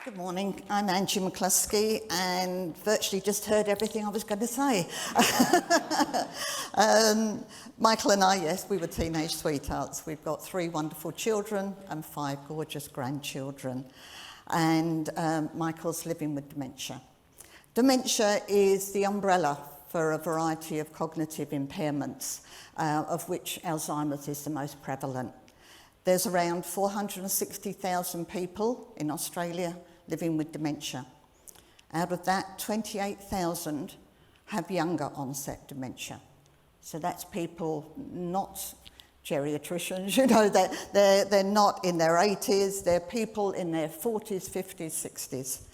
Good morning, I'm Angi McCluskey and virtually just heard everything I was going to say. Michael and I, yes, we were teenage sweethearts. We've got 3 wonderful children and 5 gorgeous grandchildren. And Michael's living with dementia. Dementia is the umbrella for a variety of cognitive impairments, of which Alzheimer's is the most prevalent. There's around 460,000 people in Australia living with dementia. Out of that, 28,000 have younger onset dementia. So that's people not geriatricians, you know, they're not in their 80s, they're people in their 40s, 50s, 60s.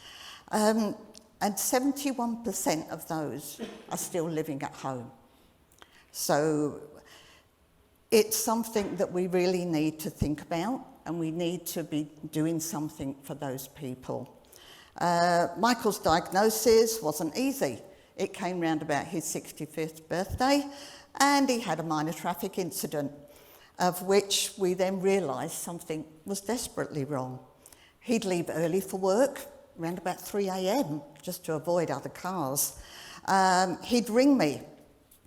And 71% of those are still living at home. So it's something that we really need to think about, and we need to be doing something for those people. Michael's diagnosis wasn't easy. It came round about his 65th birthday, and he had a minor traffic incident, of which we then realised something was desperately wrong. He'd leave early for work, around about 3 a.m, just to avoid other cars. He'd ring me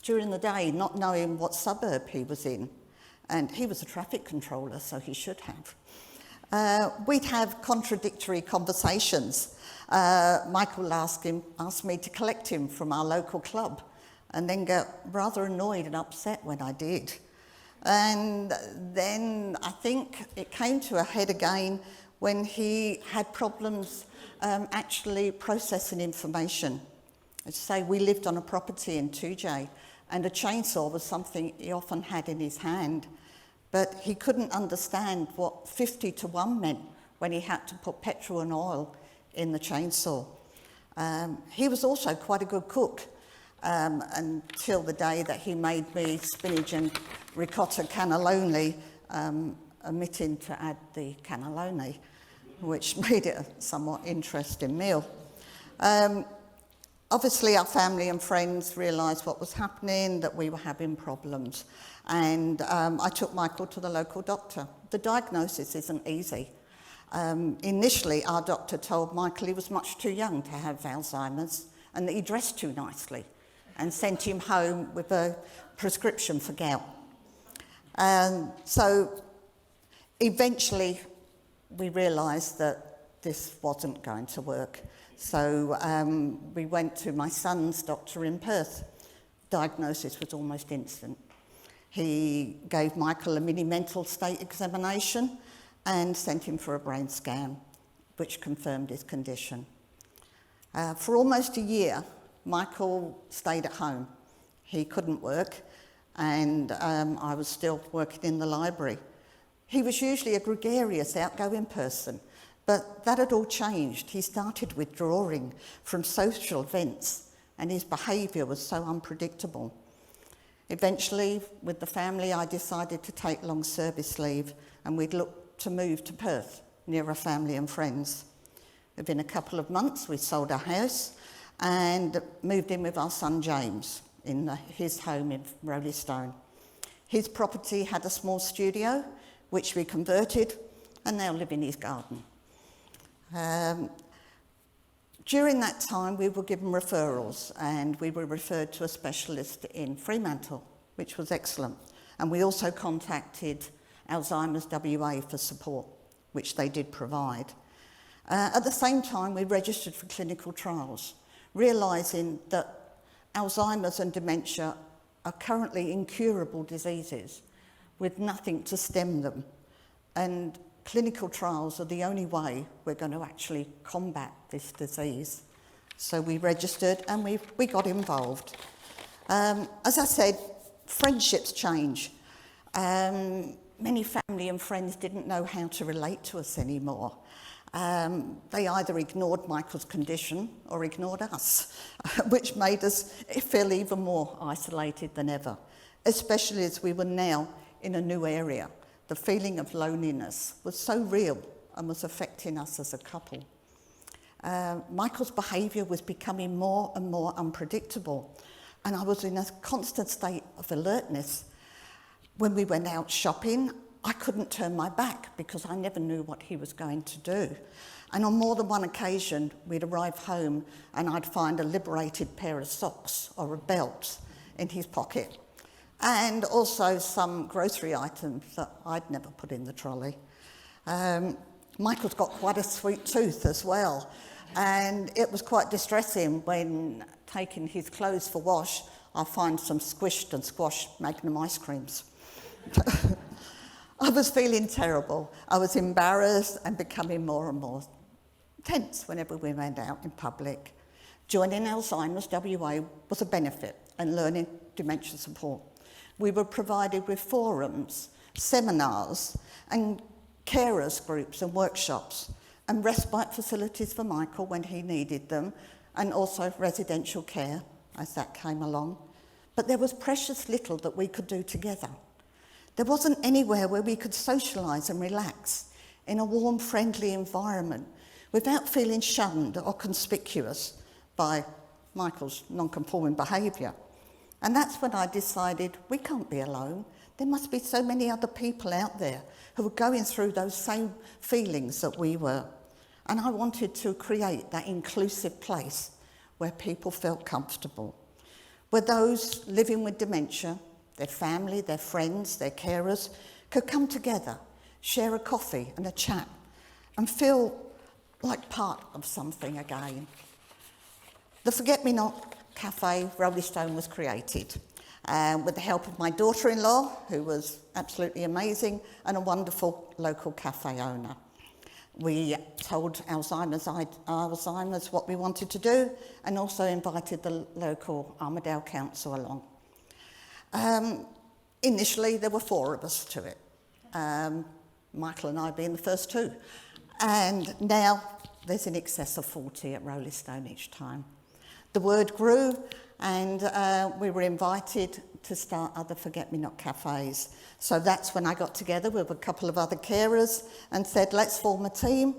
during the day, not knowing what suburb he was in. And he was a traffic controller, so he should have. We'd have contradictory conversations. Michael asked me to collect him from our local club, and then get rather annoyed and upset when I did. And then I think it came to a head again when he had problems actually processing information. As I say, we lived on a property in 2J, and a chainsaw was something he often had in his hand. But he couldn't understand what 50 to 1 meant when he had to put petrol and oil in the chainsaw. He was also quite a good cook until the day that he made me spinach and ricotta cannelloni, omitting to add the cannelloni, which made it a somewhat interesting meal. Obviously, our family and friends realised what was happening, that we were having problems. And I took Michael to the local doctor. The diagnosis isn't easy. Initially, our doctor told Michael he was much too young to have Alzheimer's and that he dressed too nicely, and sent him home with a prescription for gout. So eventually, we realised that this wasn't going to work. So we went to my son's doctor in Perth. Diagnosis was almost instant. He gave Michael a mini mental state examination and sent him for a brain scan, which confirmed his condition. For almost a year, Michael stayed at home. He couldn't work, and I was still working in the library. He was usually a gregarious, outgoing person, but that had all changed. He started withdrawing from social events, and his behaviour was so unpredictable. Eventually, with the family, I decided to take long service leave, and we'd look to move to Perth, near our family and friends. Within a couple of months, we sold our house and moved in with our son James in his home in Roleystone. His property had a small studio, which we converted, and now live in his garden. During that time, we were given referrals, and we were referred to a specialist in Fremantle, which was excellent. And we also contacted Alzheimer's WA for support, which they did provide. At the same time, we registered for clinical trials, realising that Alzheimer's and dementia are currently incurable diseases with nothing to stem them. And clinical trials are the only way we're going to actually combat this disease. So we registered and we got involved. As I said, friendships change. Many family and friends didn't know how to relate to us anymore. They either ignored Michael's condition or ignored us, which made us feel even more isolated than ever, especially as we were now in a new area. The feeling of loneliness was so real and was affecting us as a couple. Michael's behaviour was becoming more and more unpredictable, and I was in a constant state of alertness. When we went out shopping, I couldn't turn my back because I never knew what he was going to do. And on more than one occasion, we'd arrive home and I'd find a liberated pair of socks or a belt in his pocket. And also some grocery items that I'd never put in the trolley. Michael's got quite a sweet tooth as well. And it was quite distressing when taking his clothes for wash, I find some squished and squashed Magnum ice creams. I was feeling terrible. I was embarrassed and becoming more and more tense whenever we went out in public. Joining Alzheimer's WA was a benefit and learning dementia support. We were provided with forums, seminars and carers groups and workshops and respite facilities for Michael when he needed them, and also residential care as that came along. But there was precious little that we could do together. There wasn't anywhere where we could socialise and relax in a warm, friendly environment without feeling shunned or conspicuous by Michael's non-conforming behaviour. And that's when I decided we can't be alone. There must be so many other people out there who were going through those same feelings that we were. And I wanted to create that inclusive place where people felt comfortable, where those living with dementia, their family, their friends, their carers, could come together, share a coffee and a chat, and feel like part of something again. The Forget-Me-Not Cafe, Rowley Stone, was created with the help of my daughter-in-law, who was absolutely amazing, and a wonderful local cafe owner. We told Alzheimer's what we wanted to do, and also invited the local Armidale Council along. Initially, there were 4 of us to it, Michael and I being the first 2. And now there's in excess of 40 at Rowley Stone each time. The word grew, and we were invited to start other Forget-Me-Not cafes. So that's when I got together with a couple of other carers and said, let's form a team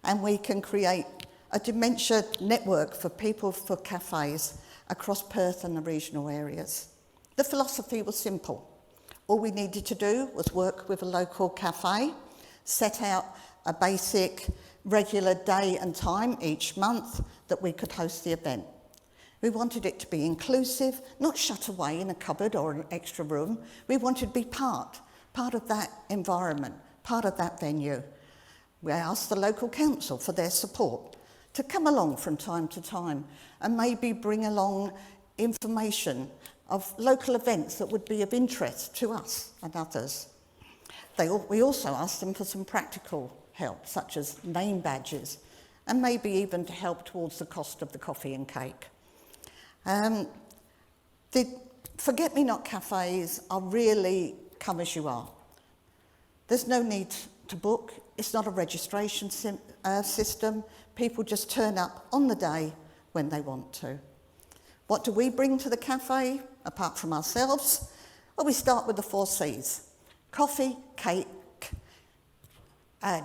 and we can create a dementia network for people for cafes across Perth and the regional areas. The philosophy was simple. All we needed to do was work with a local cafe, set out a basic regular day and time each month that we could host the event. We wanted it to be inclusive, not shut away in a cupboard or an extra room. We wanted to be part of that environment, part of that venue. We asked the local council for their support to come along from time to time and maybe bring along information of local events that would be of interest to us and others. We also asked them for some practical help, such as name badges, and maybe even to help towards the cost of the coffee and cake. The Forget-Me-Not cafes are really come as you are. There's no need to book. It's not a registration system. People just turn up on the day when they want to. What do we bring to the cafe, apart from ourselves? Well, we start with the 4 C's: coffee, cake,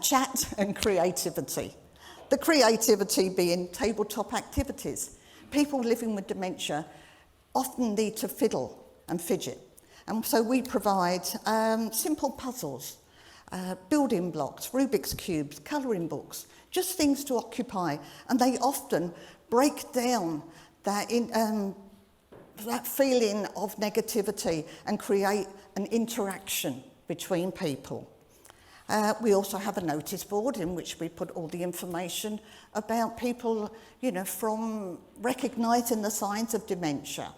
chat and creativity. The creativity being tabletop activities. People living with dementia often need to fiddle and fidget. And so we provide simple puzzles, building blocks, Rubik's Cubes, colouring books, just things to occupy. And they often break down that feeling of negativity and create an interaction between people. We also have a notice board in which we put all the information about people, from recognising the signs of dementia,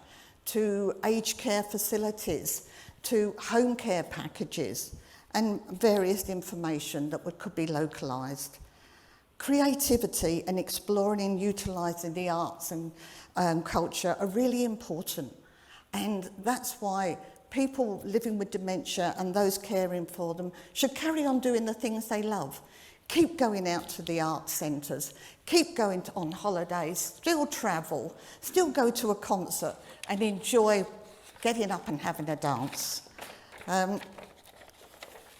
to aged care facilities, to home care packages, and various information that could be localised. Creativity and exploring and utilising the arts and culture are really important. And that's why people living with dementia and those caring for them should carry on doing the things they love. Keep going out to the art centres, keep going on holidays, still travel, still go to a concert and enjoy getting up and having a dance.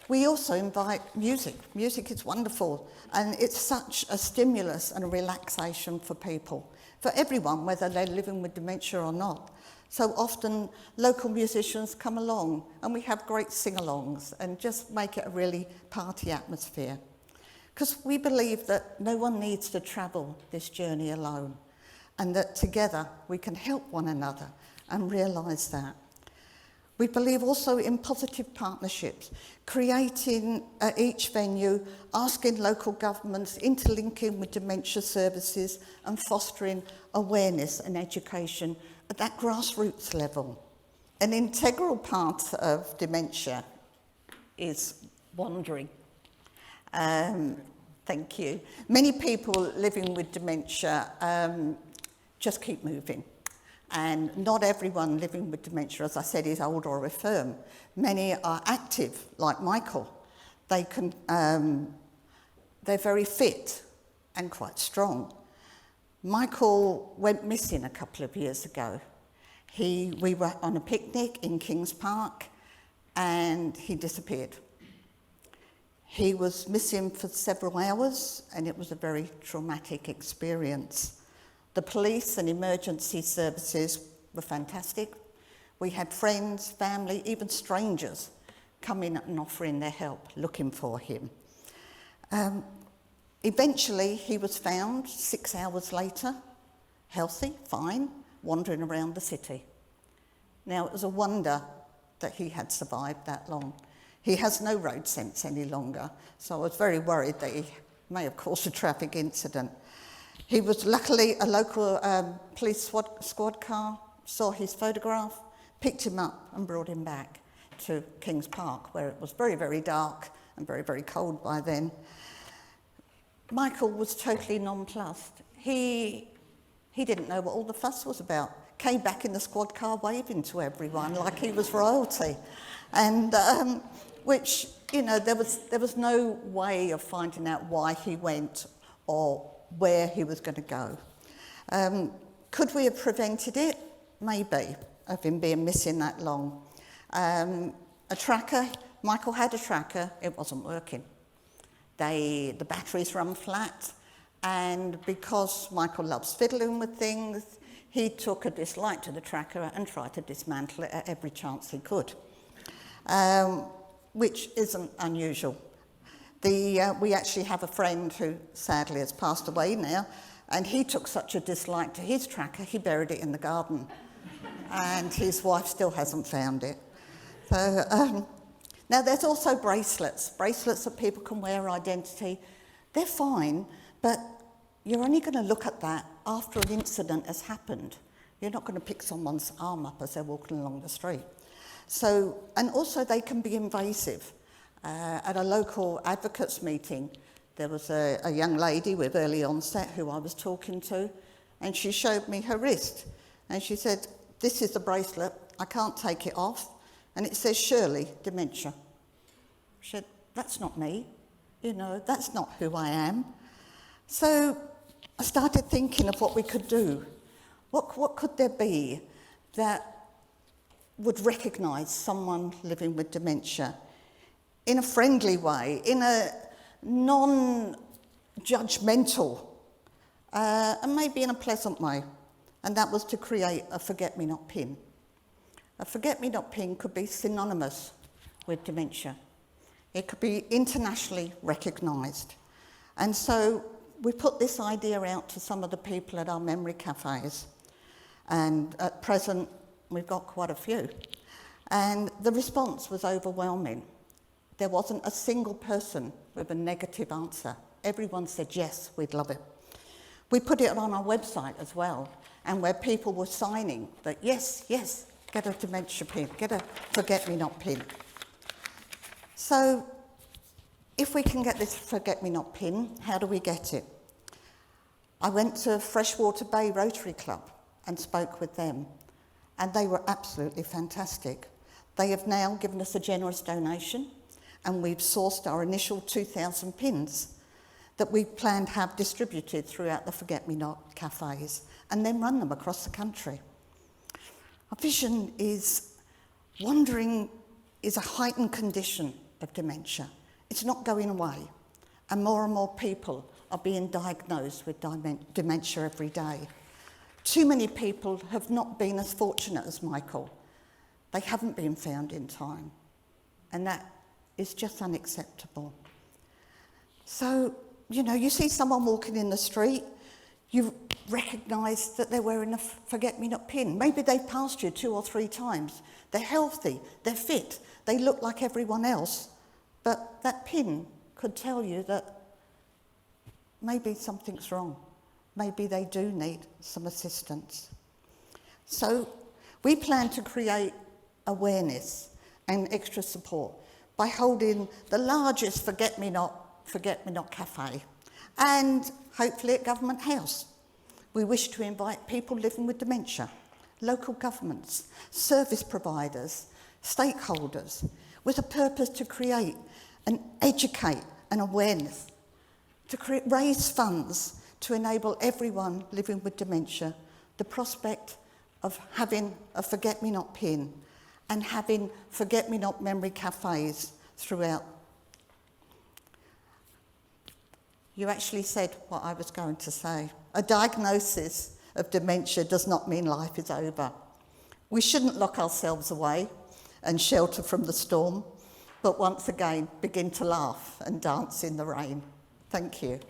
We also invite music. Music is wonderful, and it's such a stimulus and a relaxation for people, for everyone, whether they're living with dementia or not. So often local musicians come along and we have great sing-alongs and just make it a really party atmosphere. Because we believe that no one needs to travel this journey alone, and that together we can help one another and realise that. We believe also in positive partnerships, creating at each venue, asking local governments, interlinking with dementia services and fostering awareness and education at that grassroots level. An integral part of dementia is wandering. Thank you. Many people living with dementia just keep moving. And not everyone living with dementia, as I said, is old or infirm. Many are active, like Michael. They're very fit and quite strong. Michael went missing a couple of years ago. We were on a picnic in Kings Park and he disappeared. He was missing for several hours and it was a very traumatic experience. The police and emergency services were fantastic. We had friends, family, even strangers come in and offering their help, looking for him. Eventually, he was found 6 hours later, healthy, fine, wandering around the city. Now, it was a wonder that he had survived that long. He has no road sense any longer, so I was very worried that he may have caused a traffic incident. He was luckily a local police squad car, saw his photograph, picked him up and brought him back to Kings Park, where it was very, very dark and very, very cold by then. Michael was totally nonplussed. He didn't know what all the fuss was about. Came back in the squad car waving to everyone like he was royalty. And which, you know, there was no way of finding out why he went or where he was going to go. Could we have prevented it? Maybe, of him being missing that long. A tracker, Michael had a tracker, it wasn't working. The batteries run flat, and because Michael loves fiddling with things, he took a dislike to the tracker and tried to dismantle it at every chance he could, which isn't unusual. We actually have a friend who sadly has passed away now, and he took such a dislike to his tracker, he buried it in the garden. And his wife still hasn't found it. So, now there's also bracelets that people can wear identity. They're fine, but you're only going to look at that after an incident has happened. You're not going to pick someone's arm up as they're walking along the street. So, and also they can be invasive. At a local advocates meeting, there was a young lady with early onset who I was talking to, and she showed me her wrist. And she said, "This is the bracelet, I can't take it off, and it says Shirley, dementia." She said, "That's not me, you know, that's not who I am." So I started thinking of what we could do. What could there be that would recognise someone living with dementia in a friendly way, in a non-judgmental, and maybe in a pleasant way? And that was to create a forget-me-not pin. A forget-me-not pin could be synonymous with dementia. It could be internationally recognised. And so we put this idea out to some of the people at our memory cafes. And at present, we've got quite a few. And the response was overwhelming. There wasn't a single person with a negative answer. Everyone said, yes, we'd love it. We put it on our website as well, and where people were signing that, yes, get a dementia pin, get a forget-me-not pin. So if we can get this forget-me-not pin, how do we get it? I went to Freshwater Bay Rotary Club and spoke with them, and they were absolutely fantastic. They have now given us a generous donation, and we've sourced our initial 2,000 pins that we plan to have distributed throughout the forget-me-not cafes and then run them across the country. Our vision is wandering is a heightened condition of dementia. It's not going away, and more people are being diagnosed with dementia every day. Too many people have not been as fortunate as Michael. They haven't been found in time, and that is just unacceptable. So, you see someone walking in the street, you recognise that they're wearing a forget-me-not pin. Maybe they've passed you 2 or 3 times. They're healthy, they're fit, they look like everyone else, but that pin could tell you that maybe something's wrong. Maybe they do need some assistance. So we plan to create awareness and extra support by holding the largest Forget-Me-Not cafe and hopefully at Government House. We wish to invite people living with dementia, local governments, service providers, stakeholders, with a purpose to create and educate an awareness, to raise funds to enable everyone living with dementia the prospect of having a Forget-Me-Not pin and having Forget-Me-Not memory cafes throughout. You actually said what I was going to say. A diagnosis of dementia does not mean life is over. We shouldn't lock ourselves away and shelter from the storm, but once again begin to laugh and dance in the rain. Thank you.